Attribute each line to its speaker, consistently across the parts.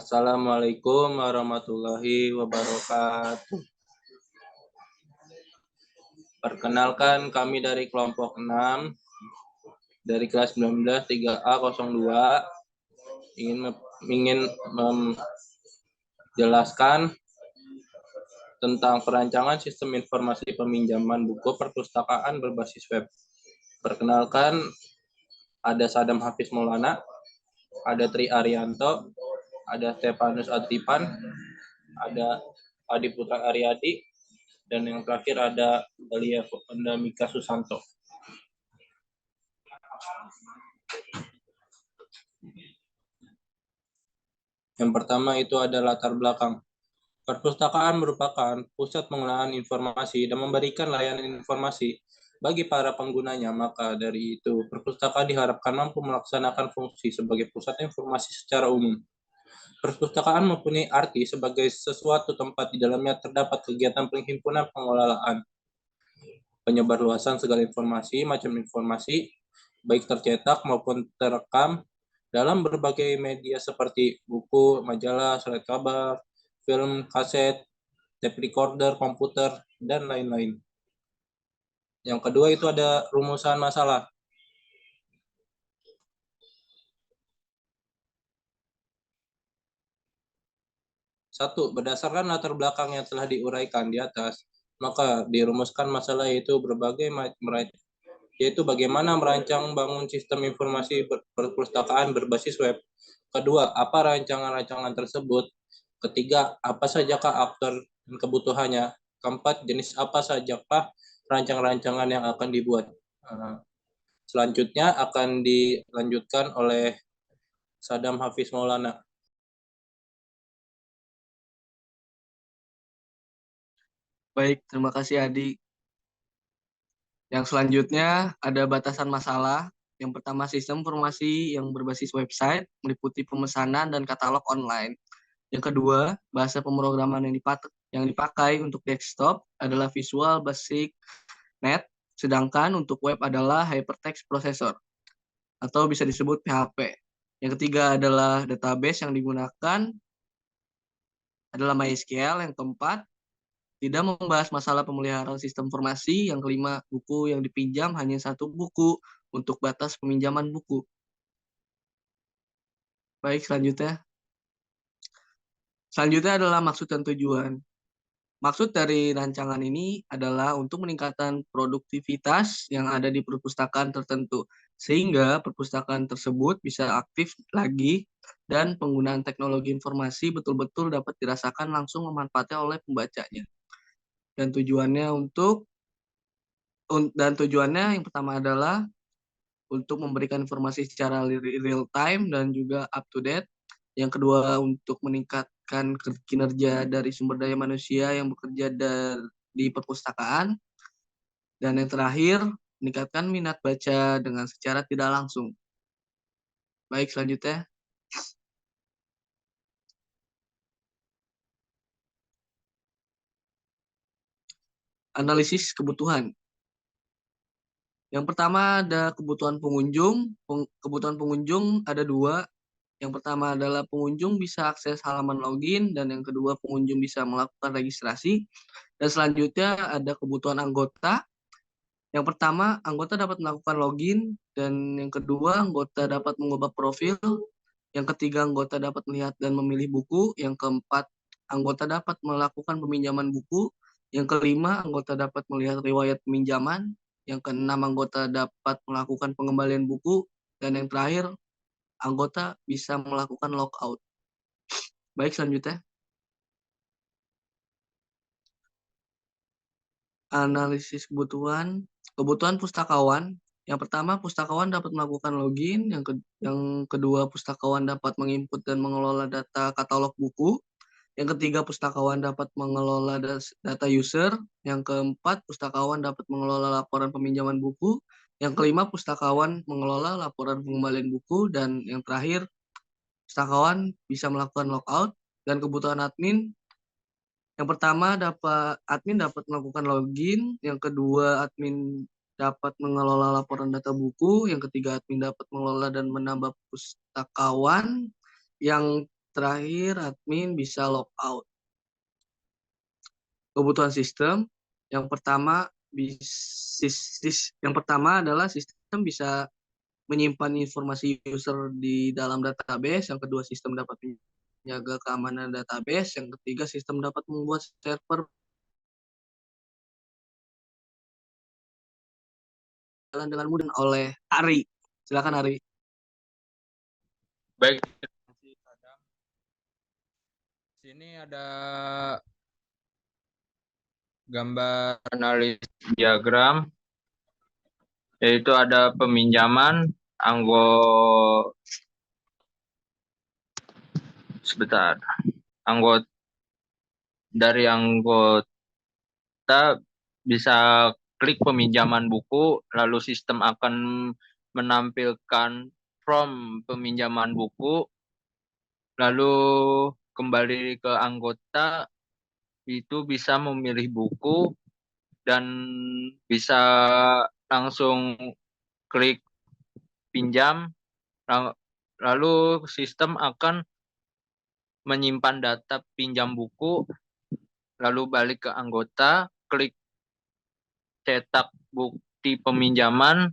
Speaker 1: Assalamualaikum warahmatullahi wabarakatuh. Perkenalkan, kami dari kelompok 6 dari kelas 19 3A02 ingin menjelaskan tentang perancangan sistem informasi peminjaman buku perpustakaan berbasis web. Perkenalkan, ada Sadam Hafiz Maulana, ada Tri Arianto, ada Stefanus Atipan, ada Adi Putra Aryadi, dan yang terakhir ada Dalia Mika Susanto. Yang pertama itu ada latar belakang. Perpustakaan merupakan pusat pengolahan informasi dan memberikan layanan informasi bagi para penggunanya. Maka dari itu, perpustakaan diharapkan mampu melaksanakan fungsi sebagai pusat informasi secara umum. Perpustakaan mempunyai arti sebagai sesuatu tempat di dalamnya terdapat kegiatan penghimpunan, pengelolaan, penyebarluasan segala informasi, macam informasi, baik tercetak maupun terekam, dalam berbagai media seperti buku, majalah, surat kabar, film, kaset, tape recorder, komputer, dan lain-lain. Yang kedua itu ada rumusan masalah. Satu, berdasarkan latar belakang yang telah diuraikan di atas, maka dirumuskan masalah yaitu bagaimana merancang bangun sistem informasi perpustakaan berbasis web. Kedua, apa rancangan-rancangan tersebut? Ketiga, apa sajakah aktor dan kebutuhannya? Keempat, jenis apa sajakah rancangan-rancangan yang akan dibuat? Selanjutnya akan dilanjutkan oleh Sadam Hafiz Maulana.
Speaker 2: Baik, terima kasih Adi. Yang selanjutnya ada batasan masalah. Yang pertama, sistem informasi yang berbasis website, meliputi pemesanan dan katalog online. Yang kedua, bahasa pemrograman yang dipakai untuk desktop adalah Visual Basic Net, sedangkan untuk web adalah Hypertext Processor, atau bisa disebut PHP. Yang ketiga adalah database yang digunakan adalah MySQL. Yang keempat, tidak membahas masalah pemeliharaan sistem informasi. Yang kelima, buku yang dipinjam hanya satu buku untuk batas peminjaman buku. Baik, selanjutnya adalah maksud dan tujuan. Maksud dari rancangan ini adalah untuk meningkatkan produktivitas yang ada di perpustakaan tertentu, sehingga perpustakaan tersebut bisa aktif lagi dan penggunaan teknologi informasi betul-betul dapat dirasakan langsung memanfaatnya oleh pembacanya. Dan tujuannya yang pertama adalah untuk memberikan informasi secara real time dan juga up to date. Yang kedua, untuk meningkatkan kinerja dari sumber daya manusia yang bekerja di perpustakaan. Dan yang terakhir, meningkatkan minat baca dengan secara tidak langsung. Baik, selanjutnya. Analisis kebutuhan. Yang pertama ada kebutuhan pengunjung. Kebutuhan pengunjung ada dua. Yang pertama adalah pengunjung bisa akses halaman login, dan yang kedua pengunjung bisa melakukan registrasi. Dan selanjutnya ada kebutuhan anggota. Yang pertama, anggota dapat melakukan login, dan yang kedua anggota dapat mengubah profil. Yang ketiga, anggota dapat melihat dan memilih buku. Yang keempat, anggota dapat melakukan peminjaman buku. Yang kelima, anggota dapat melihat riwayat peminjaman. Yang keenam, anggota dapat melakukan pengembalian buku. Dan yang terakhir, anggota bisa melakukan logout. Baik, selanjutnya. Analisis kebutuhan. Kebutuhan pustakawan. Yang pertama, pustakawan dapat melakukan login. Yang kedua, pustakawan dapat menginput dan mengelola data katalog buku. Yang ketiga, pustakawan dapat mengelola data user. Yang keempat, pustakawan dapat mengelola laporan peminjaman buku. Yang kelima, pustakawan mengelola laporan pengembalian buku. Dan yang terakhir, pustakawan bisa melakukan logout. Dan kebutuhan admin, yang pertama admin dapat melakukan login. Yang kedua, admin dapat mengelola laporan data buku. Yang ketiga, admin dapat mengelola dan menambah pustakawan. Yang terakhir admin bisa logout. Kebutuhan sistem yang pertama adalah sistem bisa menyimpan informasi user di dalam database, yang kedua sistem dapat menjaga keamanan database, yang ketiga sistem dapat membuat server jalan dengan mudah oleh Ari. Silakan Ari.
Speaker 3: Baik, terima kasih Adam. Sini ada gambar analis diagram, yaitu ada peminjaman anggota dari anggota bisa klik peminjaman buku, lalu sistem akan menampilkan from peminjaman buku, lalu kembali ke anggota itu bisa memilih buku dan bisa langsung klik pinjam, lalu sistem akan menyimpan data pinjam buku, lalu balik ke anggota, klik cetak bukti peminjaman,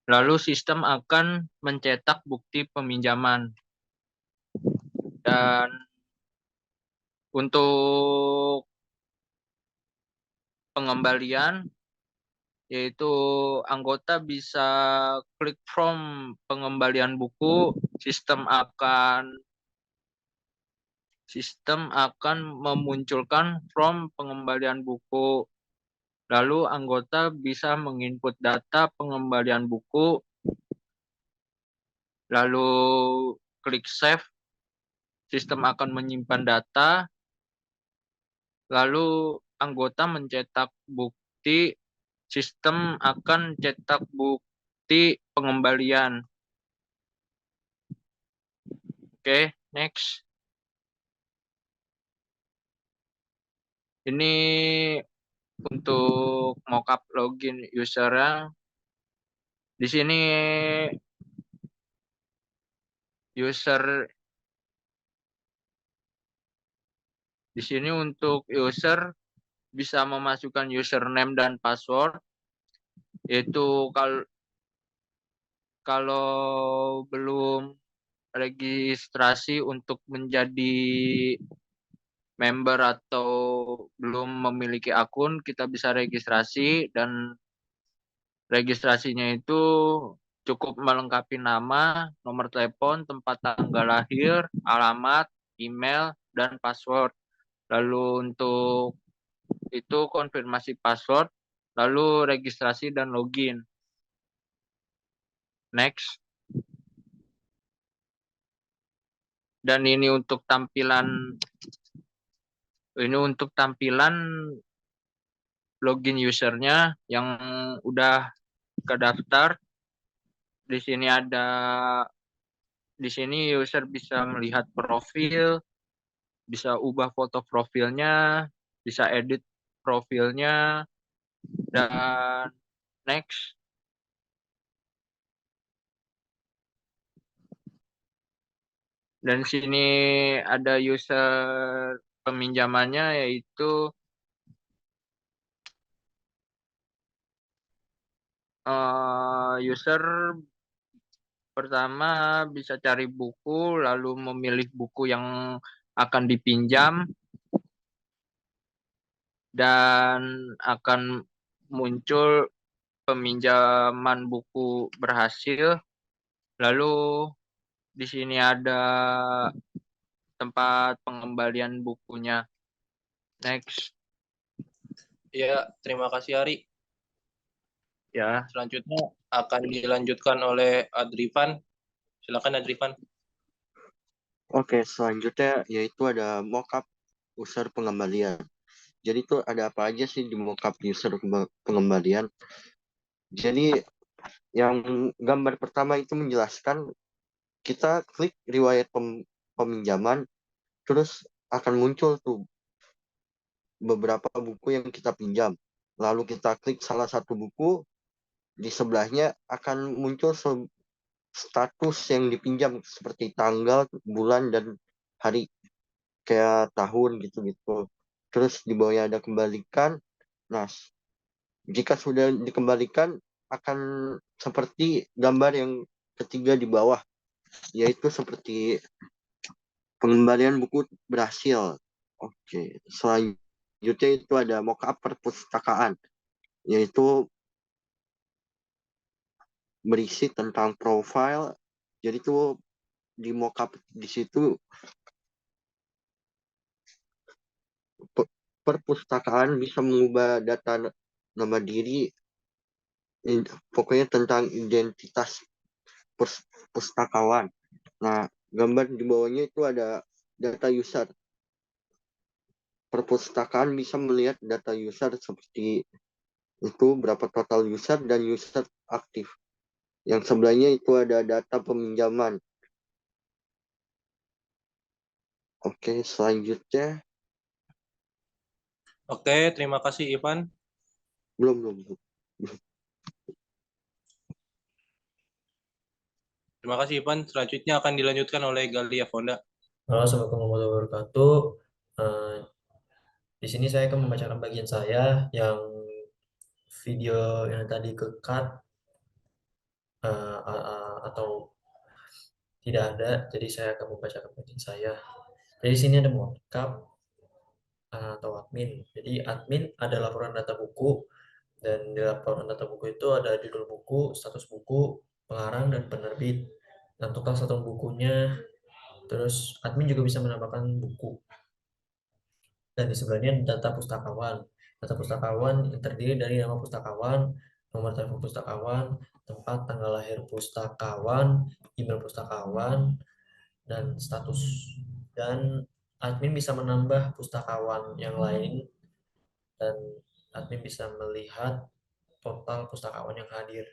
Speaker 3: lalu sistem akan mencetak bukti peminjaman. Dan untuk pengembalian, yaitu anggota bisa klik from pengembalian buku, sistem akan memunculkan from pengembalian buku. Lalu anggota bisa menginput data pengembalian buku, lalu klik save, sistem akan menyimpan data, lalu anggota mencetak bukti, sistem akan cetak bukti pengembalian. Oke, next. Ini untuk mockup login usernya. Di sini untuk user bisa memasukkan username dan password, yaitu kalau belum registrasi untuk menjadi member atau belum memiliki akun, kita bisa registrasi, dan registrasinya itu cukup melengkapi nama, nomor telepon, tempat tanggal lahir, alamat, email, dan password. Lalu untuk itu konfirmasi password, lalu registrasi dan login. Next. Dan ini untuk tampilan login usernya yang udah kedaftar. Di sini user bisa melihat profil, bisa ubah foto profilnya, bisa edit profilnya, dan next. Dan sini ada user peminjamannya, yaitu user pertama bisa cari buku, lalu memilih buku yang akan dipinjam, dan akan muncul peminjaman buku berhasil. Lalu di sini ada tempat pengembalian bukunya. Next.
Speaker 1: Ya, terima kasih Ari.
Speaker 3: Ya.
Speaker 1: Selanjutnya akan dilanjutkan oleh Adrivan. Silakan Adrivan.
Speaker 4: Oke, selanjutnya yaitu ada mockup user pengembalian. Jadi itu ada apa aja sih di mockup user pengembalian? Jadi yang gambar pertama itu menjelaskan kita klik riwayat peminjaman, terus akan muncul tuh beberapa buku yang kita pinjam. Lalu kita klik salah satu buku, di sebelahnya akan muncul status yang dipinjam seperti tanggal, bulan, dan hari, kayak tahun gitu-gitu. Terus di bawahnya ada kembalikan. Nah, jika sudah dikembalikan akan seperti gambar yang ketiga di bawah, yaitu seperti pengembalian buku berhasil. Oke, selanjutnya itu ada mockup perpustakaan, yaitu berisi tentang profile. Jadi tuh di mockup di situ perpustakaan bisa mengubah data nama diri, pokoknya tentang identitas pustakawan. Nah, gambar di bawahnya itu ada data user. Perpustakaan bisa melihat data user seperti itu, berapa total user dan user aktif. Yang sebelahnya itu ada data peminjaman. Oke, selanjutnya
Speaker 1: Oke, terima kasih Ivan.
Speaker 4: belum.
Speaker 1: Terima kasih Ivan. Selanjutnya akan dilanjutkan oleh Galia Fonda.
Speaker 5: Halo, Assalamualaikum warahmatullahi wabarakatuh. Eh, di sini saya akan membacakan bagian saya yang video yang tadi ke-cut atau tidak ada, jadi saya akan membacakan bagian saya. Jadi di sini ada mockup atau admin. Jadi admin ada laporan data buku, dan di laporan data buku itu ada judul buku, status buku, pengarang, dan penerbit, dan total satuan bukunya. Terus admin juga bisa menambahkan buku. Dan di sebelahnya data pustakawan. Data pustakawan yang terdiri dari nama pustakawan, nomor telepon pustakawan, tempat tanggal lahir pustakawan, email pustakawan, dan status. Dan admin bisa menambah pustakawan yang lain, dan admin bisa melihat total pustakawan yang hadir.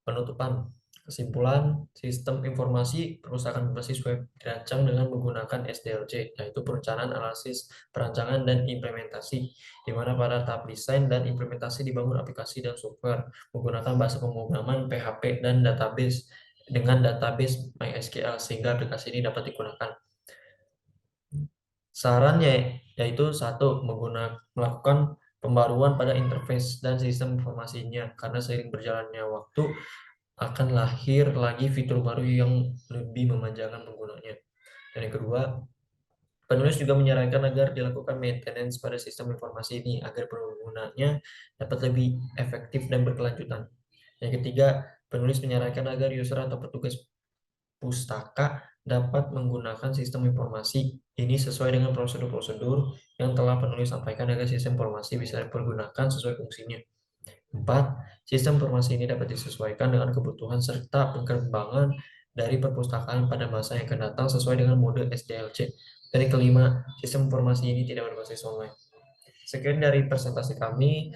Speaker 5: Penutupan. Kesimpulan, sistem informasi perpustakaan berbasis web dirancang dengan menggunakan SDLC, yaitu perencanaan, analisis, perancangan, dan implementasi, di mana pada tahap desain dan implementasi dibangun aplikasi dan software menggunakan bahasa pemrograman PHP dan database dengan database MySQL, sehingga aplikasi ini dapat digunakan. Sarannya yaitu satu, melakukan pembaruan pada interface dan sistem informasinya, karena seiring berjalannya waktu akan lahir lagi fitur baru yang lebih memanjakan penggunanya. Dan yang kedua, penulis juga menyarankan agar dilakukan maintenance pada sistem informasi ini agar penggunanya dapat lebih efektif dan berkelanjutan. Yang ketiga, penulis menyarankan agar user atau petugas pustaka dapat menggunakan sistem informasi ini sesuai dengan prosedur-prosedur yang telah penulis sampaikan agar sistem informasi bisa dipergunakan sesuai fungsinya. 4. Sistem informasi ini dapat disesuaikan dengan kebutuhan serta perkembangan dari perpustakaan pada masa yang akan datang sesuai dengan mode SDLC. Dan yang kelima, sistem informasi ini tidak berbasis online. Sekian dari presentasi kami,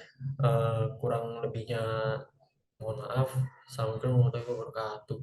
Speaker 5: kurang lebihnya mohon maaf. Assalamualaikum warahmatullahi wabarakatuh.